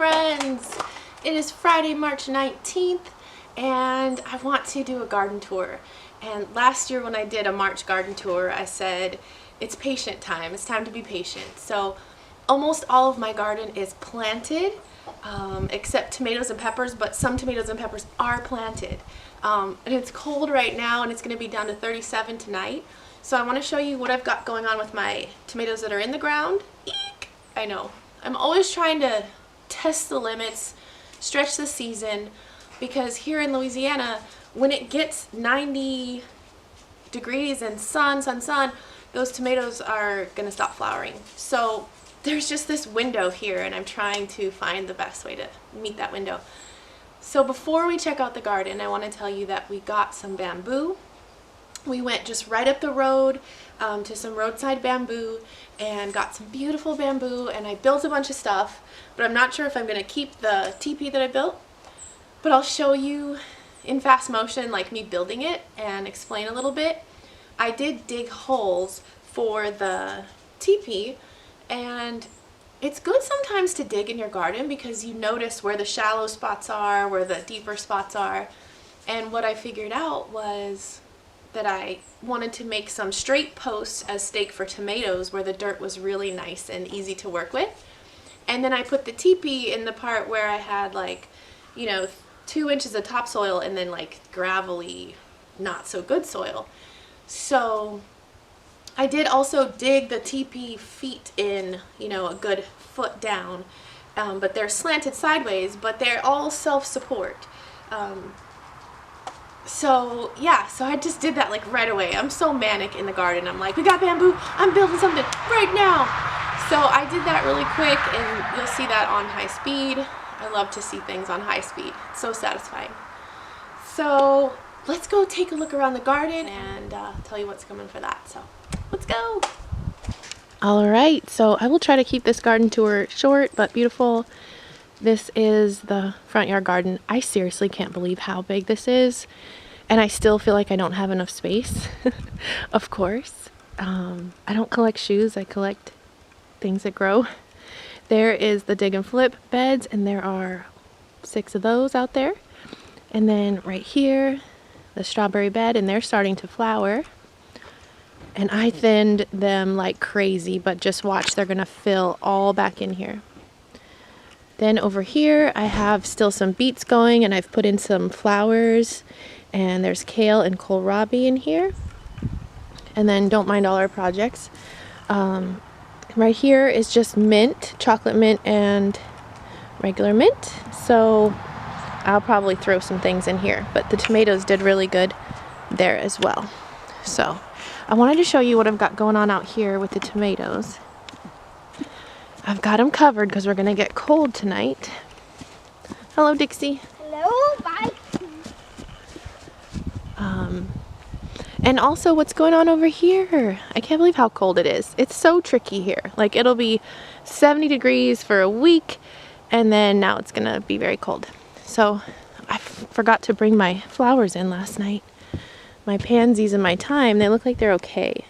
friends! It is Friday, March 19th, and I want to do a garden tour. And last year when I did a March garden tour, I said, it's patient time. It's time to be patient. So almost all of my garden is planted, except tomatoes and peppers, but some tomatoes and peppers are planted. And it's cold right now, and it's going to be down to 37 tonight. So I want to show you what I've got going on with my tomatoes that are in the ground. Eek! I know. I'm always trying to test the limits, stretch the season, because here in Louisiana, when it gets 90 degrees and sun, those tomatoes are going to stop flowering. So there's just this window here, and I'm trying to find the best way to meet that window. So before we check out the garden, I want to tell you that we got some bamboo. We went just right up the road to some roadside bamboo and got some beautiful bamboo, and I built a bunch of stuff, but I'm not sure if I'm going to keep the teepee that I built, but I'll show you in fast motion like me building it and explain a little bit. I did dig holes for the teepee, and it's good sometimes to dig in your garden because you notice where the shallow spots are, where the deeper spots are. And what I figured out was that I wanted to make some straight posts as stake for tomatoes where the dirt was really nice and easy to work with. And then I put the teepee in the part where I had, like, you know, 2 inches of topsoil and then like gravelly, not so good soil. So I did also dig the teepee feet in, you know, a good foot down, but they're slanted sideways, but they're all self-support. So yeah, so I just did that like right away. I'm so manic in the garden. I'm like, we got bamboo, I'm building something right now. So I did that really quick, and you'll see that on high speed. I love to see things on high speed. It's so satisfying. So let's go take a look around the garden and tell you what's coming for that. So let's go. All right, so I will try to keep this garden tour short but beautiful. This is the front yard garden. I seriously can't believe how big this is, and I still feel like I don't have enough space. Of course. I don't collect shoes, I collect things that grow. There is the dig and flip beds, and there are 6 of those out there. And then right here, the strawberry bed, and they're starting to flower. And I thinned them like crazy, but just watch, they're gonna fill all back in here. Then over here, I have still some beets going, and I've put in some flowers, and there's kale and kohlrabi in here. And then don't mind all our projects. Right here is just mint, chocolate mint and regular mint. So I'll probably throw some things in here, but the tomatoes did really good there as well. So I wanted to show you what I've got going on out here with the tomatoes. I've got them covered because we're gonna get cold tonight. Hello, Dixie. Hello, bye. And also what's going on over here. I can't believe how cold it is. It's so tricky here. Like, it'll be 70 degrees for a week, and then now it's gonna be very cold. So I forgot to bring my flowers in last night. My pansies and my thyme, they look like they're okay,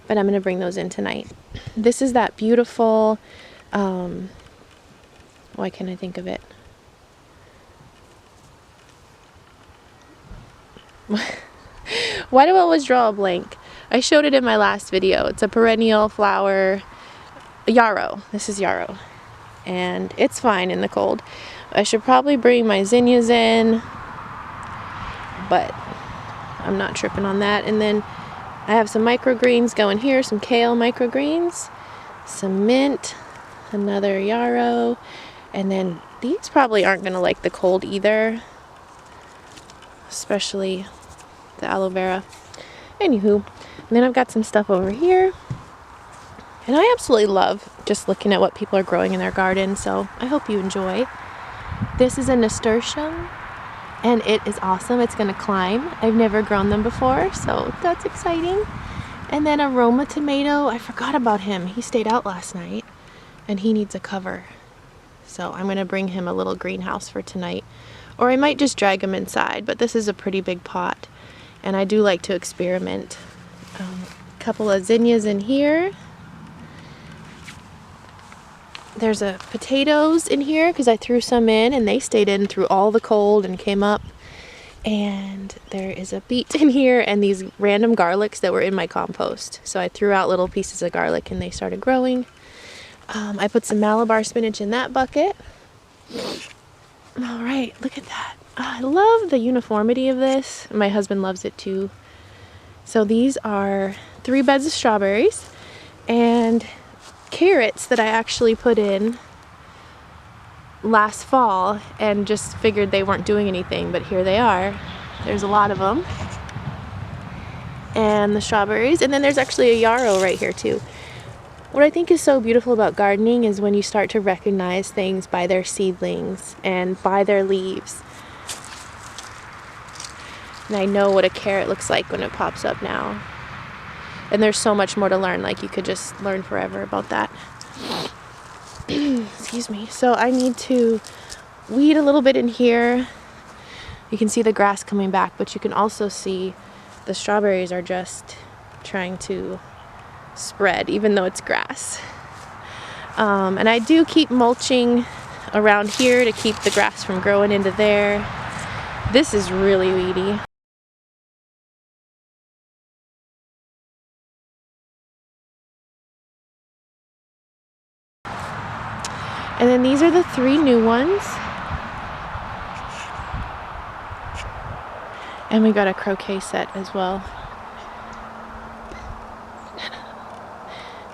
but I'm gonna bring those in tonight. This is that beautiful, why can't I think of it? Why do I always draw a blank? I showed it in my last video. It's a perennial flower, yarrow. This is yarrow, and it's fine in the cold. I should probably bring my zinnias in, but I'm not tripping on that. And then I have some microgreens going here, some kale microgreens, some mint, another yarrow, and then these probably aren't going to like the cold either, especially the aloe vera. Anywho, and then I've got some stuff over here, and I absolutely love just looking at what people are growing in their garden, so I hope you enjoy. This is a nasturtium, and it is awesome. It's gonna climb. I've never grown them before, so that's exciting. And then aroma tomato, I forgot about him. He stayed out last night, and he needs a cover. So I'm gonna bring him a little greenhouse for tonight, or I might just drag him inside, but this is a pretty big pot, and I do like to experiment. A couple of zinnias in here. there's a potatoes in here because I threw some in and they stayed in through all the cold and came up. And there is a beet in here and these random garlics that were in my compost. So I threw out little pieces of garlic and they started growing. I put some Malabar spinach in that bucket. All right, look at that. I love the uniformity of this. My husband loves it too. So these are 3 beds of strawberries and carrots that I actually put in last fall and just figured they weren't doing anything, but here they are. There's a lot of them. And the strawberries, and then there's actually a yarrow right here too. What I think is so beautiful about gardening is when you start to recognize things by their seedlings and by their leaves. And I know what a carrot looks like when it pops up now. And there's so much more to learn, like you could just learn forever about that. Excuse me. So I need to weed a little bit in here. You can see the grass coming back, but you can also see the strawberries are just trying to spread, even though it's grass. And I do keep mulching around here to keep the grass from growing into there. This is really weedy. And then these are the 3 new ones. And we got a croquet set as well.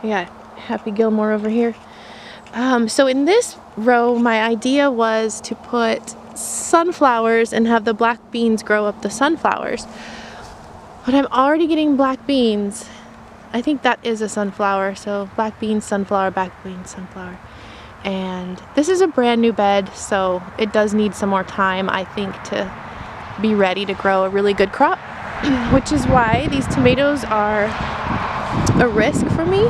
We got Happy Gilmore over here. So in this row, my idea was to put sunflowers and have the black beans grow up the sunflowers. But I'm already getting black beans. I think that is a sunflower. So black beans, sunflower, black beans, sunflower. And this is a brand new bed, so it does need some more time, I think, to be ready to grow a really good crop. Which is why these tomatoes are a risk for me.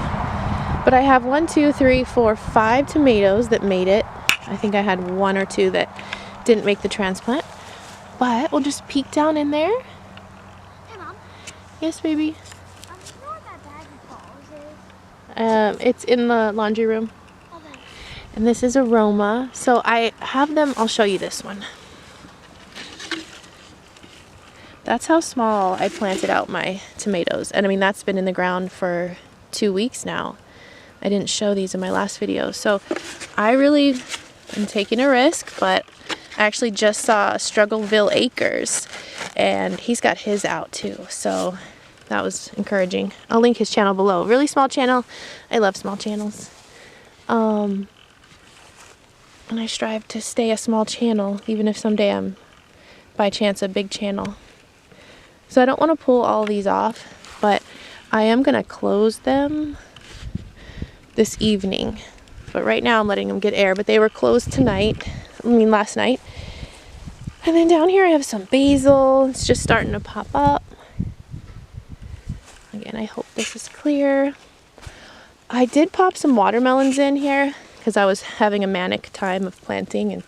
But I have 1, 2, 3, 4, 5 tomatoes that made it. I think I had 1 or 2 that didn't make the transplant. But we'll just peek down in there. Hey, Mom. Yes, baby. You know what that bag of balls is? It's in the laundry room. Okay. And this is aroma. So I have them, I'll show you this one. That's how small I planted out my tomatoes. And I mean, that's been in the ground for 2 weeks now. I didn't show these in my last video. So I really am taking a risk, but I actually just saw Struggleville Acres and he's got his out too. So that was encouraging. I'll link his channel below. Really small channel. I love small channels. And I strive to stay a small channel, even if someday I'm by chance a big channel. So I don't want to pull all these off, but I am going to close them this evening. But right now I'm letting them get air, but they were closed last night. And then down here I have some basil. It's just starting to pop up. Again, I hope this is clear. I did pop some watermelons in here because I was having a manic time of planting, and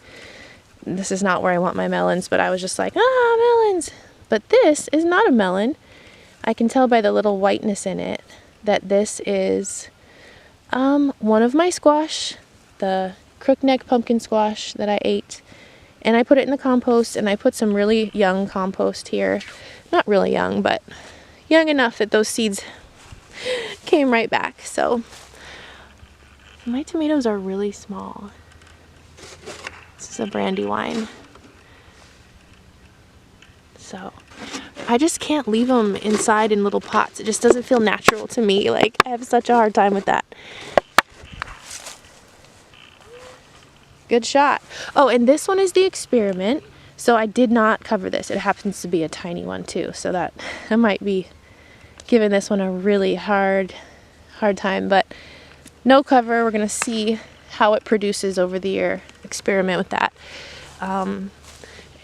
this is not where I want my melons, but I was just like, melons. But this is not a melon. I can tell by the little whiteness in it that this is one of my squash, the crookneck pumpkin squash that I ate. And I put it in the compost, and I put some really young compost here. Not really young, but young enough that those seeds came right back. So my tomatoes are really small. This is a Brandywine. So I just can't leave them inside in little pots. It just doesn't feel natural to me. Like, I have such a hard time with that. Good shot. Oh, and this one is the experiment. So I did not cover this. It happens to be a tiny one too. So that I might be giving this one a really hard time. But no cover. We're going to see how it produces over the year. Experiment with that.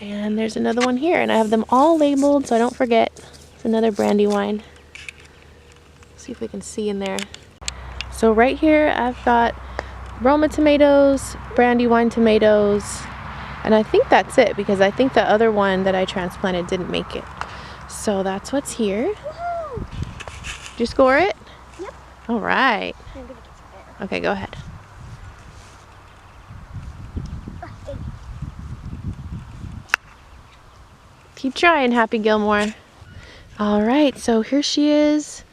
And there's another one here, and I have them all labeled so I don't forget. It's another Brandywine. See if we can see in there. So right here I've got Roma tomatoes, Brandywine tomatoes, and I think that's it because I think the other one that I transplanted didn't make it. So that's what's here. Did you score it? Yep. All right. I'm gonna get some better. Okay, go ahead. Keep trying, Happy Gilmore. All right, so here she is,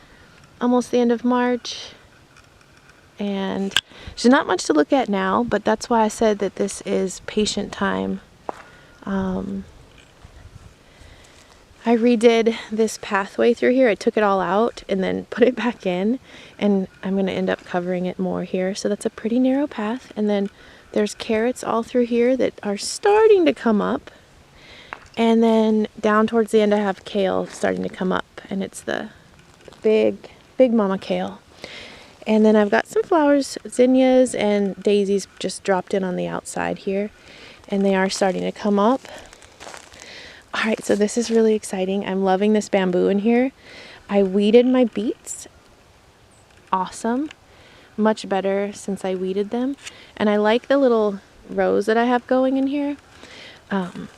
almost the end of March. And there's not much to look at now, but that's why I said that this is patient time. I redid this pathway through here. I took it all out and then put it back in, and I'm going to end up covering it more here. So that's a pretty narrow path. And then there's carrots all through here that are starting to come up. And then down towards the end I have kale starting to come up, and it's the big mama kale. And then I've got some flowers, zinnias and daisies just dropped in on the outside here, and they are starting to come up. All right, so this is really exciting. I'm loving this bamboo in here. I weeded my beets. Awesome. Much better since I weeded them. And I like the little rows that I have going in here.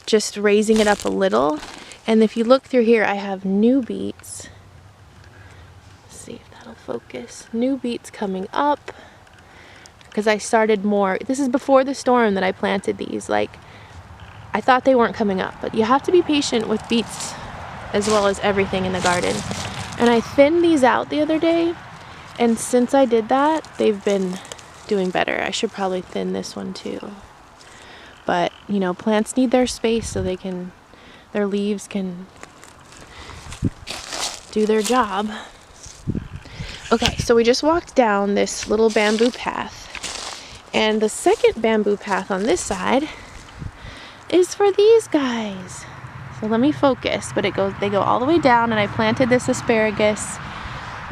Just raising it up a little. And if you look through here, I have new beets. Let's see if that'll focus. New beets coming up. Because I started more. This is before the storm that I planted these. Like, I thought they weren't coming up, but you have to be patient with beets as well as everything in the garden. And I thinned these out the other day, and since I did that, they've been doing better. I should probably thin this one too. But, you know, plants need their space so they can, their leaves can do their job. Okay, so we just walked down this little bamboo path, and the second bamboo path on this side is for these guys. So let me focus, but they go all the way down, and I planted this asparagus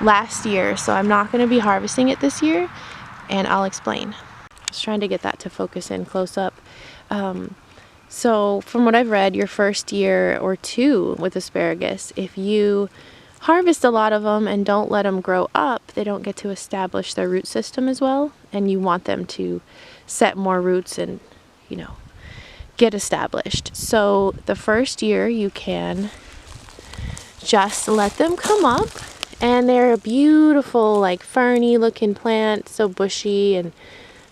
last year, so I'm not going to be harvesting it this year, and I'll explain. I was trying to get that to focus in close up. So from what I've read, your first year or two with asparagus, if you harvest a lot of them and don't let them grow up, they don't get to establish their root system as well, and you want them to set more roots and, you know, get established. So the first year you can just let them come up, and they're a beautiful, like, ferny looking plant, so bushy and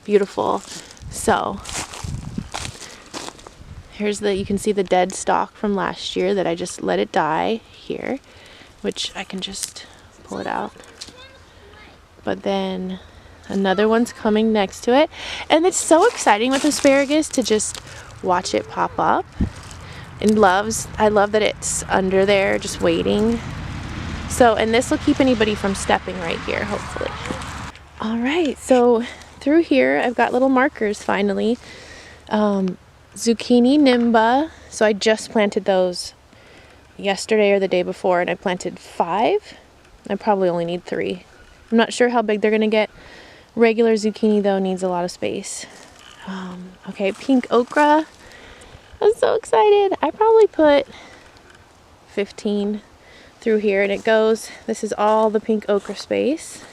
beautiful. So here's you can see the dead stalk from last year that I just let it die here, which I can just pull it out. But then another one's coming next to it, and it's so exciting with asparagus to just watch it pop up. And I love that it's under there just waiting. So, and this will keep anybody from stepping right here, hopefully. All right, so through here I've got little markers finally. Zucchini nimba, so I just planted those yesterday or the day before, and I planted 5. I probably only need 3. I'm not sure how big they're gonna get. Regular zucchini though needs a lot of space. Okay, pink okra. I'm so excited. I probably put 15 through here, and it goes, this is all the pink okra space.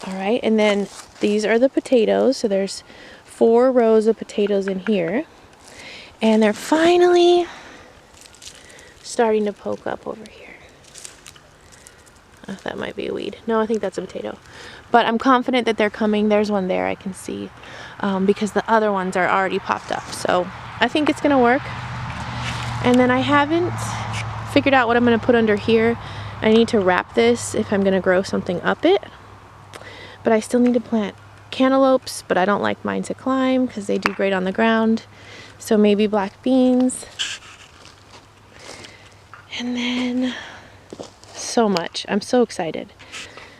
All right, and then these are the potatoes. So there's 4 rows of potatoes in here, and they're finally starting to poke up over here. Oh, that might be a weed. No, I think that's a potato. But I'm confident that they're coming. There's one there I can see, because the other ones are already popped up. So I think it's gonna work. And then I haven't figured out what I'm gonna put under here. I need to wrap this if I'm gonna grow something up it. But I still need to plant cantaloupes, but I don't like mine to climb because they do great on the ground. So maybe black beans. And then so much. I'm so excited.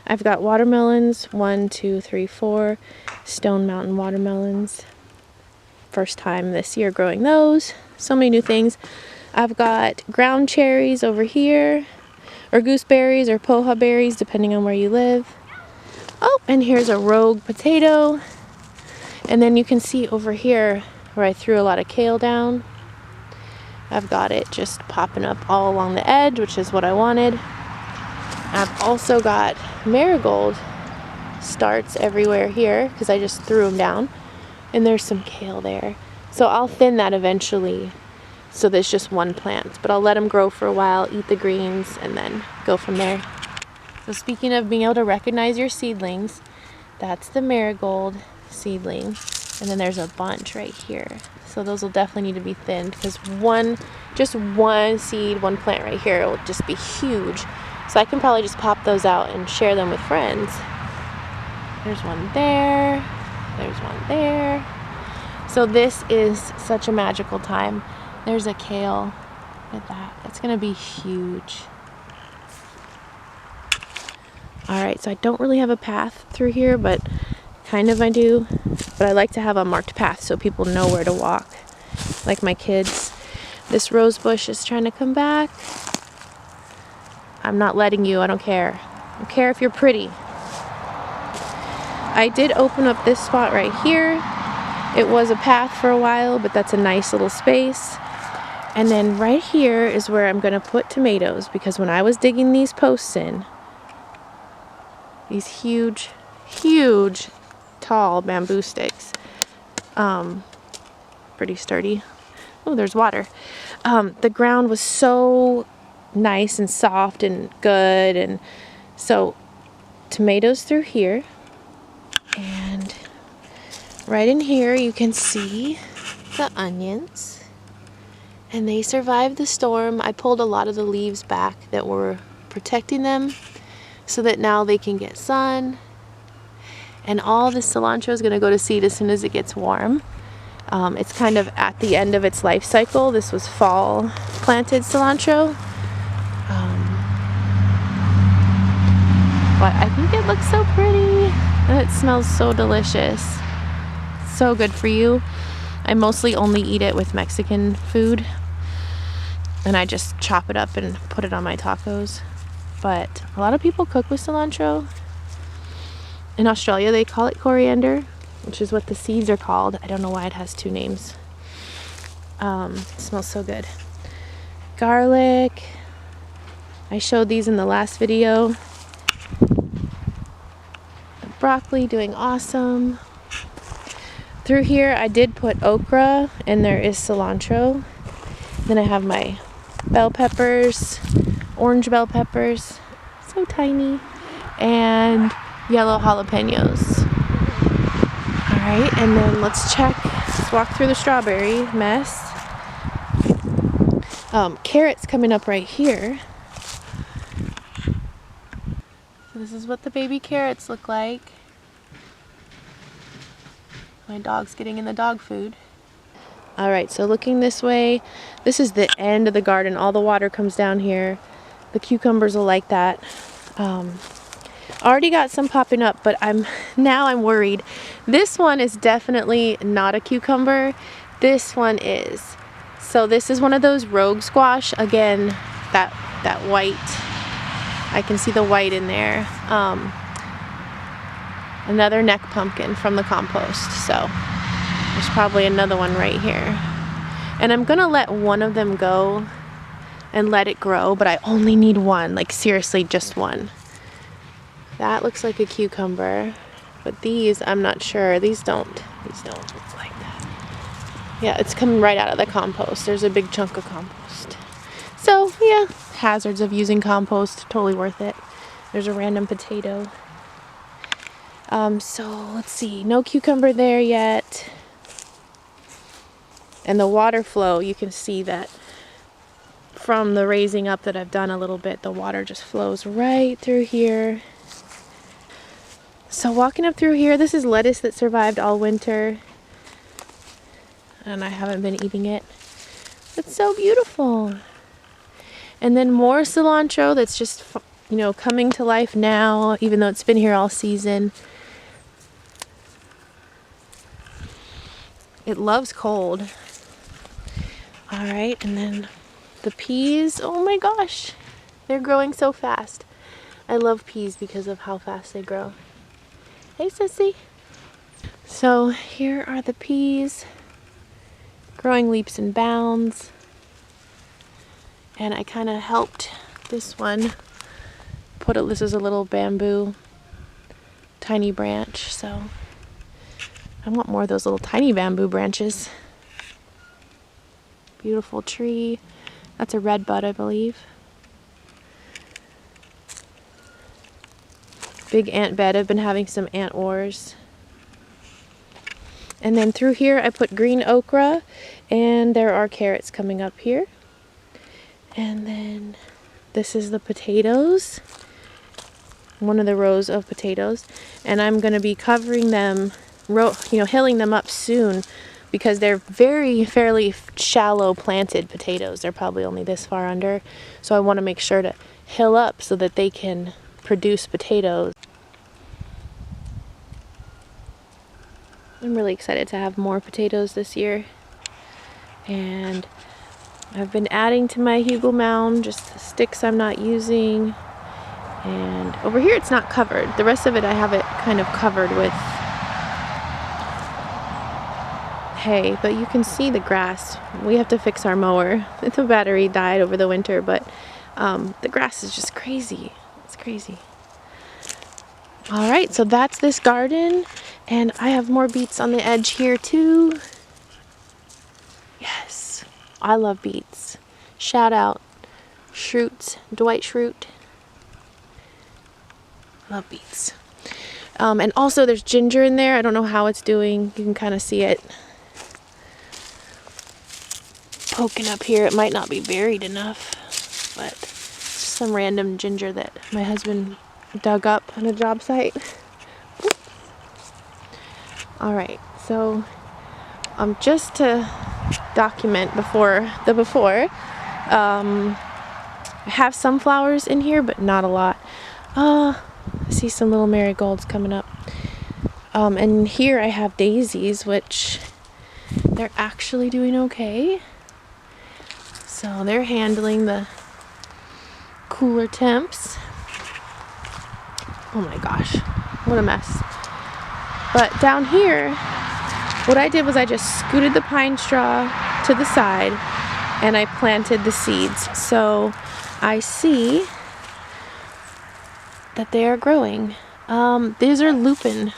I've got watermelons, 1, 2, 3, 4 Stone Mountain watermelons. First time this year growing those. So many new things. I've got ground cherries over here, or gooseberries or poha berries, depending on where you live. Oh, and here's a rogue potato. And then you can see over here where I threw a lot of kale down. I've got it just popping up all along the edge, which is what I wanted. I've also got marigold starts everywhere here because I just threw them down, and there's some kale there. So I'll thin that eventually so there's just one plant, but I'll let them grow for a while, eat the greens, and then go from there. So speaking of being able to recognize your seedlings, that's the marigold seedling. And then there's a bunch right here. So those will definitely need to be thinned because just one seed, one plant right here will just be huge. So I can probably just pop those out and share them with friends. There's one there. There's one there. So this is such a magical time. There's a kale. Look at that. It's gonna be huge. All right, so I don't really have a path through here, but kind of I do. But I like to have a marked path so people know where to walk. Like my kids. This rose bush is trying to come back. I'm not letting you, I don't care. I don't care if you're pretty. I did open up this spot right here. It was a path for a while, but that's a nice little space. And then right here is where I'm gonna put tomatoes, because when I was digging these posts in, these huge, huge, tall bamboo sticks, pretty sturdy. Oh, there's water. The ground was so nice and soft and good, and so tomatoes through here, and right in here you can see the onions. And they survived the storm. I pulled a lot of the leaves back that were protecting them so that now they can get sun. And all the cilantro is going to go to seed as soon as it gets warm. It's kind of at the end of its life cycle. This was fall planted cilantro. But I think it looks so pretty. And it smells so delicious. So good for you. I mostly only eat it with Mexican food. And I just chop it up and put it on my tacos. But a lot of people cook with cilantro. In Australia they call it coriander, which is what the seeds are called. I don't know why it has two names. It smells so good. Garlic. I showed these in the last video. The broccoli doing awesome. Through here I did put okra and there is cilantro. Then I have my bell peppers, orange bell peppers, so tiny, and yellow jalapenos. Alright, and then let's walk through the strawberry mess. Carrots coming up right here. So this is what the baby carrots look like. My dog's getting in the dog food. Alright, so looking this way, this is the end of the garden. All the water comes down here. The cucumbers will like that. Already got some popping up, but I'm worried. This one is definitely not a cucumber. This one is. So this is one of those rogue squash. Again, that white. I can see the white in there. Another neck pumpkin from the compost. So there's probably another one right here. And I'm gonna let one of them go and let it grow, but I only need one, like seriously, just one. That looks like a cucumber, but these, I'm not sure. These don't look like that. Yeah, it's coming right out of the compost. There's a big chunk of compost. So yeah, hazards of using compost, totally worth it. There's a random potato. So let's see, no cucumber there yet. And the water flow, you can see that from the raising up that I've done a little bit, the water just flows right through here. So walking up through here, this is lettuce that survived all winter. And I haven't been eating it. It's so beautiful. And then more cilantro that's just, coming to life now, even though it's been here all season. It loves cold. All right, and then the peas, oh my gosh, they're growing so fast. I love peas because of how fast they grow. Hey, sissy. So here are the peas, growing leaps and bounds. And I kind of helped this one this is a little bamboo, tiny branch, so I want more of those little tiny bamboo branches. Beautiful tree. That's a red bud, I believe. Big ant bed. I've been having some ant wars. And then through here I put green okra, and there are carrots coming up here. And then this is the potatoes, one of the rows of potatoes, and I'm going to be covering them, hilling them up soon, because they're fairly shallow planted potatoes. They're probably only this far under, so I want to make sure to hill up so that they can produce potatoes. I'm really excited to have more potatoes this year, and I've been adding to my hugel mound just the sticks I'm not using. And over here it's not covered. The rest of it I have it kind of covered with hay, but you can see the grass. We have to fix our mower. The battery died over the winter, but the grass is just crazy. It's crazy. Alright, so that's this garden, and I have more beets on the edge here too. Yes, I love beets. Shout out Schrute, Dwight Schrute. Love beets. And also there's ginger in there. I don't know how it's doing. You can kind of see it poking up here. It might not be buried enough, but it's just some random ginger that my husband dug up on a job site. Alright, so just to document I have some flowers in here, but not a lot. I see some little marigolds coming up. And here I have daisies, which they're actually doing okay. So they're handling the cooler temps. Oh my gosh, what a mess. But down here, what I did was I just scooted the pine straw to the side and I planted the seeds. So I see that they are growing. These are lupin.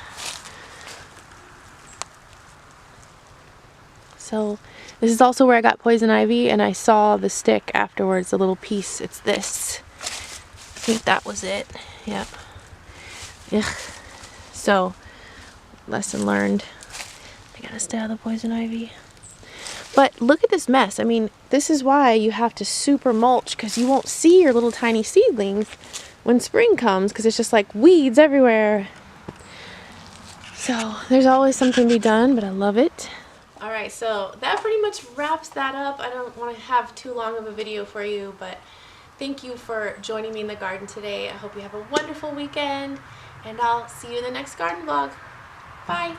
So this is also where I got poison ivy, and I saw the stick afterwards, the little piece. It's this. I think that was it. Yep. Ugh. So, lesson learned. I gotta stay out of the poison ivy. But look at this mess. I mean, this is why you have to super mulch, because you won't see your little tiny seedlings when spring comes, because it's just like weeds everywhere. So there's always something to be done, but I love it. Alright, so that pretty much wraps that up. I don't want to have too long of a video for you, but thank you for joining me in the garden today. I hope you have a wonderful weekend, and I'll see you in the next garden vlog. Bye!